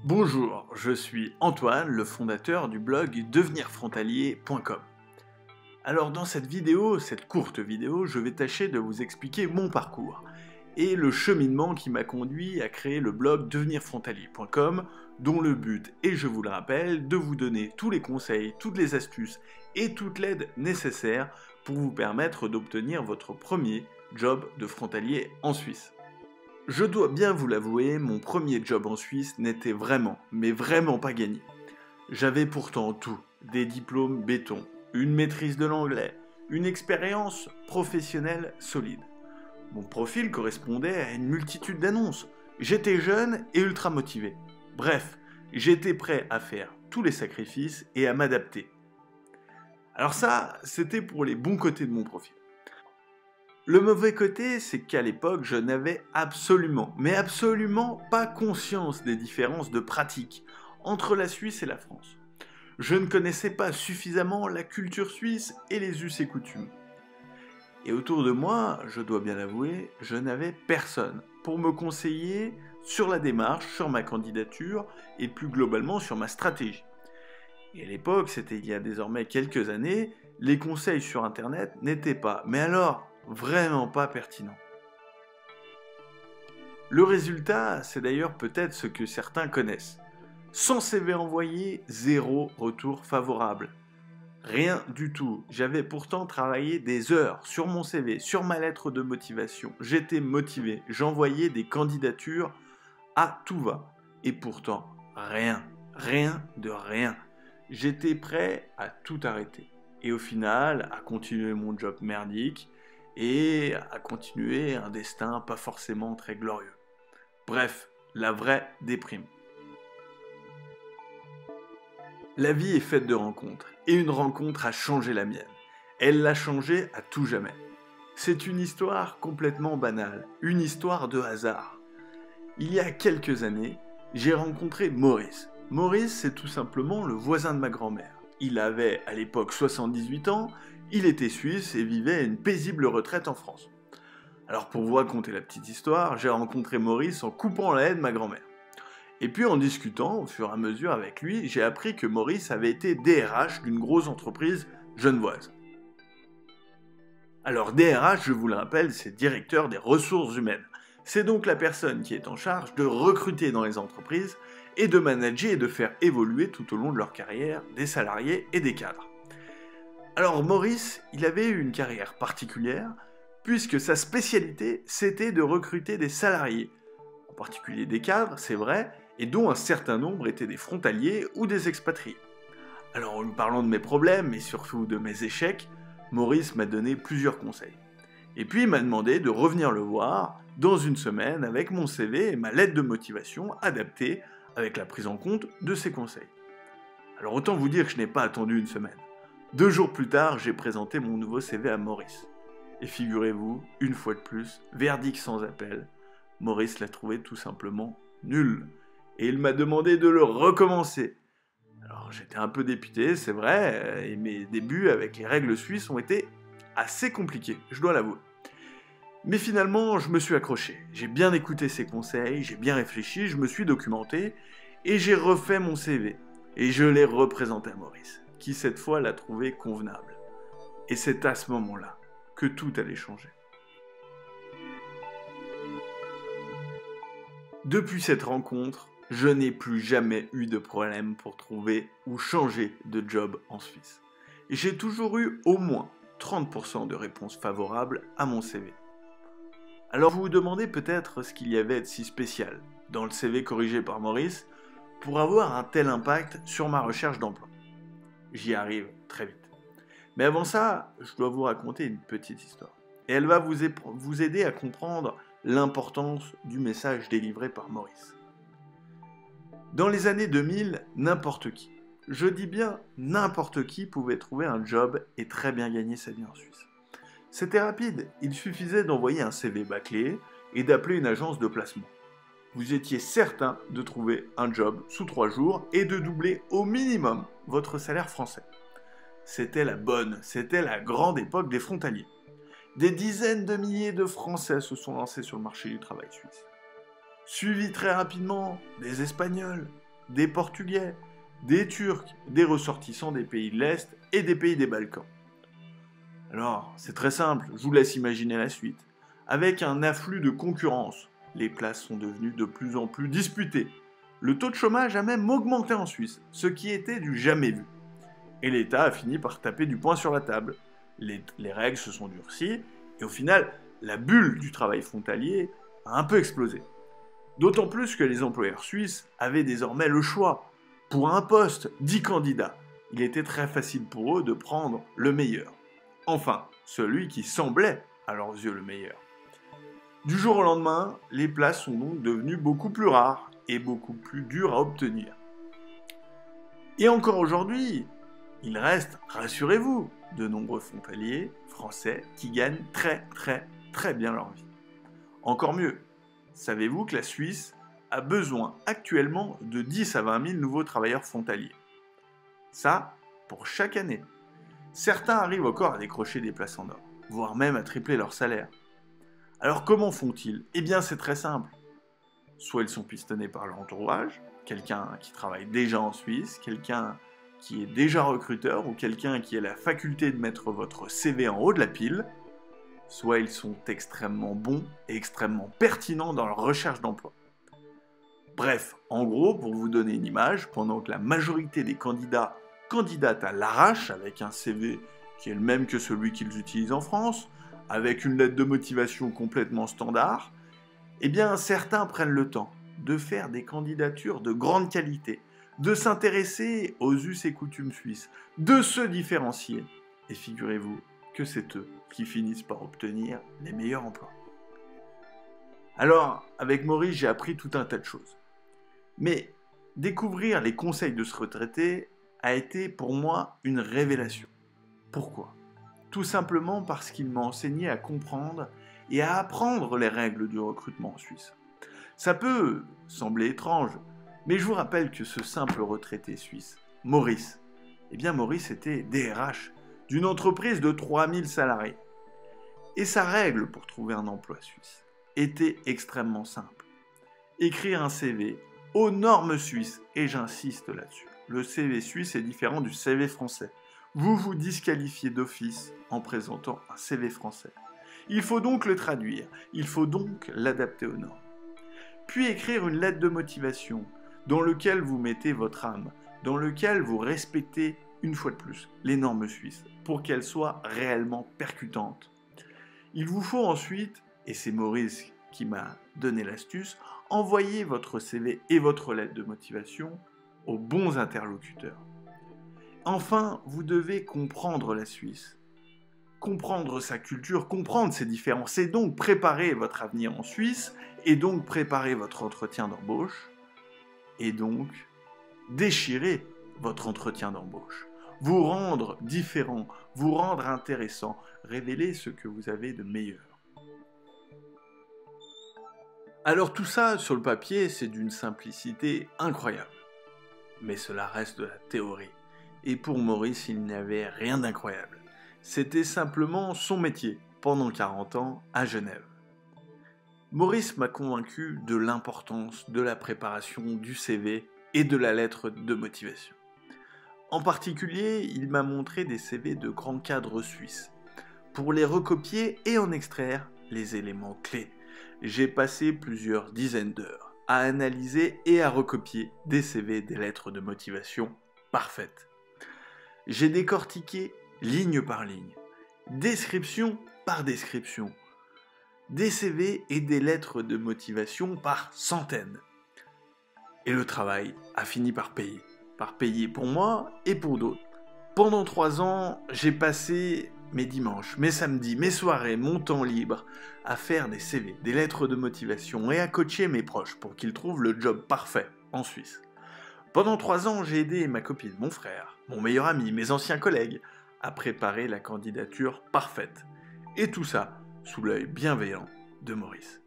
Bonjour, je suis Antoine, le fondateur du blog devenirfrontalier.com. Alors dans cette courte vidéo, je vais tâcher de vous expliquer mon parcours et le cheminement qui m'a conduit à créer le blog devenirfrontalier.com, dont le but est, je vous le rappelle, de vous donner tous les conseils, toutes les astuces et toute l'aide nécessaire pour vous permettre d'obtenir votre premier job de frontalier en Suisse. Je dois bien vous l'avouer, mon premier job en Suisse n'était mais vraiment pas gagné. J'avais pourtant tout, des diplômes béton, une maîtrise de l'anglais, une expérience professionnelle solide. Mon profil correspondait à une multitude d'annonces. J'étais jeune et ultra motivé. Bref, j'étais prêt à faire tous les sacrifices et à m'adapter. Alors ça, c'était pour les bons côtés de mon profil. Le mauvais côté, c'est qu'à l'époque, je n'avais absolument pas conscience des différences de pratique entre la Suisse et la France. Je ne connaissais pas suffisamment la culture suisse et les us et coutumes. Et autour de moi, je dois bien l'avouer, je n'avais personne pour me conseiller sur la démarche, sur ma candidature et plus globalement sur ma stratégie. Et à l'époque, c'était il y a désormais quelques années, les conseils sur Internet n'étaient pas, mais alors, vraiment pas pertinent. Le résultat, c'est d'ailleurs peut-être ce que certains connaissent. 100 CV envoyés, 0 retour favorable. Rien du tout. J'avais pourtant travaillé des heures sur mon CV, sur ma lettre de motivation. J'étais motivé, j'envoyais des candidatures à tout va. Et pourtant, rien de rien. J'étais prêt à tout arrêter. Et au final, à continuer mon job merdique, et à continuer un destin pas forcément très glorieux. Bref, la vraie déprime. La vie est faite de rencontres, et une rencontre a changé la mienne. Elle l'a changée à tout jamais. C'est une histoire complètement banale, une histoire de hasard. Il y a quelques années, j'ai rencontré Maurice. Maurice, c'est tout simplement le voisin de ma grand-mère. Il avait à l'époque 78 ans, il était suisse et vivait à une paisible retraite en France. Alors pour vous raconter la petite histoire, j'ai rencontré Maurice en coupant la haie de ma grand-mère. Et puis en discutant au fur et à mesure avec lui, j'ai appris que Maurice avait été DRH d'une grosse entreprise genevoise. Alors DRH, je vous le rappelle, c'est directeur des ressources humaines. C'est donc la personne qui est en charge de recruter dans les entreprises et de manager et de faire évoluer tout au long de leur carrière des salariés et des cadres. Alors Maurice, il avait eu une carrière particulière, puisque sa spécialité, c'était de recruter des salariés, en particulier des cadres, c'est vrai, et dont un certain nombre étaient des frontaliers ou des expatriés. Alors en lui parlant de mes problèmes, et surtout de mes échecs, Maurice m'a donné plusieurs conseils. Et puis il m'a demandé de revenir le voir dans une semaine avec mon CV et ma lettre de motivation adaptée avec la prise en compte de ses conseils. Alors autant vous dire que je n'ai pas attendu une semaine. 2 jours plus tard, j'ai présenté mon nouveau CV à Maurice. Et figurez-vous, une fois de plus, verdict sans appel, Maurice l'a trouvé tout simplement nul. Et il m'a demandé de le recommencer. Alors j'étais un peu dépité, c'est vrai, et mes débuts avec les règles suisses ont été assez compliqués, je dois l'avouer. Mais finalement, je me suis accroché. J'ai bien écouté ses conseils, j'ai bien réfléchi, je me suis documenté, et j'ai refait mon CV. Et je l'ai représenté à Maurice, qui cette fois l'a trouvé convenable. Et c'est à ce moment-là que tout allait changer. Depuis cette rencontre, je n'ai plus jamais eu de problème pour trouver ou changer de job en Suisse. J'ai toujours eu au moins 30% de réponses favorables à mon CV. Alors vous vous demandez peut-être ce qu'il y avait de si spécial dans le CV corrigé par Maurice pour avoir un tel impact sur ma recherche d'emploi. J'y arrive très vite. Mais avant ça, je dois vous raconter une petite histoire. Et elle va vous aider à comprendre l'importance du message délivré par Maurice. Dans les années 2000, n'importe qui, je dis bien n'importe qui, pouvait trouver un job et très bien gagner sa vie en Suisse. C'était rapide, il suffisait d'envoyer un CV bâclé et d'appeler une agence de placement. Vous étiez certain de trouver un job sous 3 jours et de doubler au minimum votre salaire français. C'était la grande époque des frontaliers. Des dizaines de milliers de Français se sont lancés sur le marché du travail suisse. Suivi très rapidement des Espagnols, des Portugais, des Turcs, des ressortissants des pays de l'Est et des pays des Balkans. Alors, c'est très simple, je vous laisse imaginer la suite. Avec un afflux de concurrence, les places sont devenues de plus en plus disputées. Le taux de chômage a même augmenté en Suisse, ce qui était du jamais vu. Et l'État a fini par taper du poing sur la table. Les règles se sont durcies, et au final, la bulle du travail frontalier a un peu explosé. D'autant plus que les employeurs suisses avaient désormais le choix. Pour un poste, 10 candidats, il était très facile pour eux de prendre le meilleur. Enfin, celui qui semblait, à leurs yeux, le meilleur. Du jour au lendemain, les places sont donc devenues beaucoup plus rares et beaucoup plus dures à obtenir. Et encore aujourd'hui, il reste, rassurez-vous, de nombreux frontaliers français qui gagnent très bien leur vie. Encore mieux, savez-vous que la Suisse a besoin actuellement de 10 à 20 000 nouveaux travailleurs frontaliers? Ça, pour chaque année. Certains arrivent encore à décrocher des places en or, voire même à tripler leur salaire. Alors comment font-ils? Eh bien c'est très simple. Soit ils sont pistonnés par leur entourage, quelqu'un qui travaille déjà en Suisse, quelqu'un qui est déjà recruteur ou quelqu'un qui a la faculté de mettre votre CV en haut de la pile, soit ils sont extrêmement bons et extrêmement pertinents dans leur recherche d'emploi. Bref, en gros, pour vous donner une image, pendant que la majorité des candidats candidatent à l'arrache avec un CV qui est le même que celui qu'ils utilisent en France, avec une lettre de motivation complètement standard, eh bien certains prennent le temps de faire des candidatures de grande qualité, de s'intéresser aux us et coutumes suisses, de se différencier. Et figurez-vous que c'est eux qui finissent par obtenir les meilleurs emplois. Alors, avec Maurice, j'ai appris tout un tas de choses. Mais découvrir les conseils de ce retraité a été pour moi une révélation. Pourquoi? Tout simplement parce qu'il m'a enseigné à comprendre et à apprendre les règles du recrutement en Suisse. Ça peut sembler étrange, mais je vous rappelle que ce simple retraité suisse, Maurice, eh bien Maurice était DRH d'une entreprise de 3000 salariés. Et sa règle pour trouver un emploi suisse était extrêmement simple. Écrire un CV aux normes suisses, et j'insiste là-dessus. Le CV suisse est différent du CV français. Vous vous disqualifiez d'office en présentant un CV français. Il faut donc le traduire, il faut donc l'adapter aux normes. Puis écrire une lettre de motivation dans laquelle vous mettez votre âme, dans laquelle vous respectez, une fois de plus, les normes suisses, pour qu'elles soient réellement percutantes. Il vous faut ensuite, et c'est Maurice qui m'a donné l'astuce, envoyer votre CV et votre lettre de motivation aux bons interlocuteurs. Enfin, vous devez comprendre la Suisse, comprendre sa culture, comprendre ses différences, et donc préparer votre avenir en Suisse, et donc préparer votre entretien d'embauche, et donc déchirer votre entretien d'embauche. Vous rendre différent, vous rendre intéressant, révéler ce que vous avez de meilleur. Alors tout ça, sur le papier, c'est d'une simplicité incroyable. Mais cela reste de la théorie. Et pour Maurice, il n'y avait rien d'incroyable. C'était simplement son métier, pendant 40 ans, à Genève. Maurice m'a convaincu de l'importance de la préparation du CV et de la lettre de motivation. En particulier, il m'a montré des CV de grands cadres suisses, pour les recopier et en extraire les éléments clés. J'ai passé plusieurs dizaines d'heures à analyser et à recopier des CV, des lettres de motivation parfaites. J'ai décortiqué ligne par ligne, description par description, des CV et des lettres de motivation par centaines. Et le travail a fini par payer pour moi et pour d'autres. Pendant 3 ans, j'ai passé mes dimanches, mes samedis, mes soirées, mon temps libre à faire des CV, des lettres de motivation et à coacher mes proches pour qu'ils trouvent le job parfait en Suisse. Pendant 3 ans, j'ai aidé ma copine, mon frère, mon meilleur ami, mes anciens collègues à préparer la candidature parfaite. Et tout ça sous l'œil bienveillant de Maurice.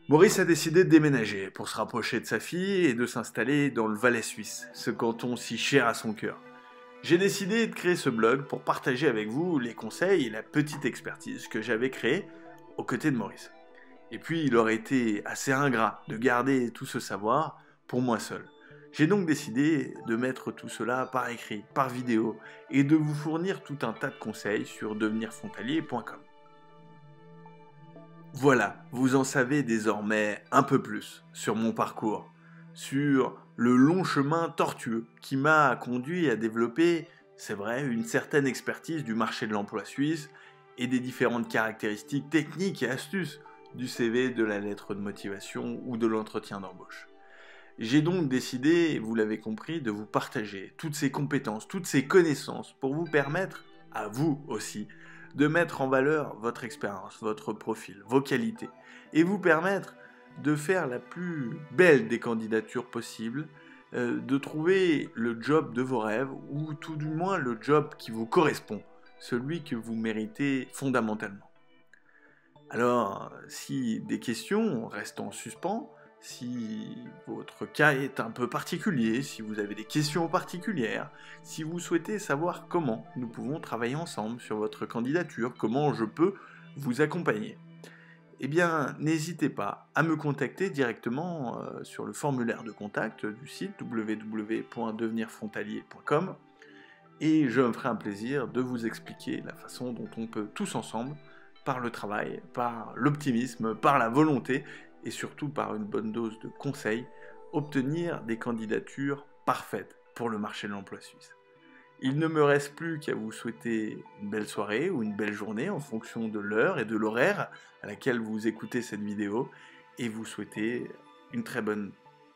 Maurice a décidé de déménager pour se rapprocher de sa fille et de s'installer dans le Valais suisse, ce canton si cher à son cœur. J'ai décidé de créer ce blog pour partager avec vous les conseils et la petite expertise que j'avais créée aux côtés de Maurice. Et puis il aurait été assez ingrat de garder tout ce savoir pour moi seul. J'ai donc décidé de mettre tout cela par écrit, par vidéo, et de vous fournir tout un tas de conseils sur devenirfrontalier.com. Voilà, vous en savez désormais un peu plus sur mon parcours, sur le long chemin tortueux qui m'a conduit à développer, c'est vrai, une certaine expertise du marché de l'emploi suisse et des différentes caractéristiques techniques et astuces du CV, de la lettre de motivation ou de l'entretien d'embauche. J'ai donc décidé, vous l'avez compris, de vous partager toutes ces compétences, toutes ces connaissances pour vous permettre, à vous aussi, de mettre en valeur votre expérience, votre profil, vos qualités, et vous permettre de faire la plus belle des candidatures possibles, de trouver le job de vos rêves, ou tout du moins le job qui vous correspond, celui que vous méritez fondamentalement. Alors, si des questions restent en suspens, si votre cas est un peu particulier, si vous avez des questions particulières, si vous souhaitez savoir comment nous pouvons travailler ensemble sur votre candidature, comment je peux vous accompagner, eh bien, n'hésitez pas à me contacter directement sur le formulaire de contact du site www.devenirfrontalier.com et je me ferai un plaisir de vous expliquer la façon dont on peut tous ensemble, par le travail, par l'optimisme, par la volonté et surtout par une bonne dose de conseils, obtenir des candidatures parfaites pour le marché de l'emploi suisse. Il ne me reste plus qu'à vous souhaiter une belle soirée ou une belle journée en fonction de l'heure et de l'horaire à laquelle vous écoutez cette vidéo et vous souhaiter une très bonne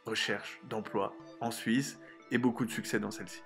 recherche d'emploi en Suisse et beaucoup de succès dans celle-ci.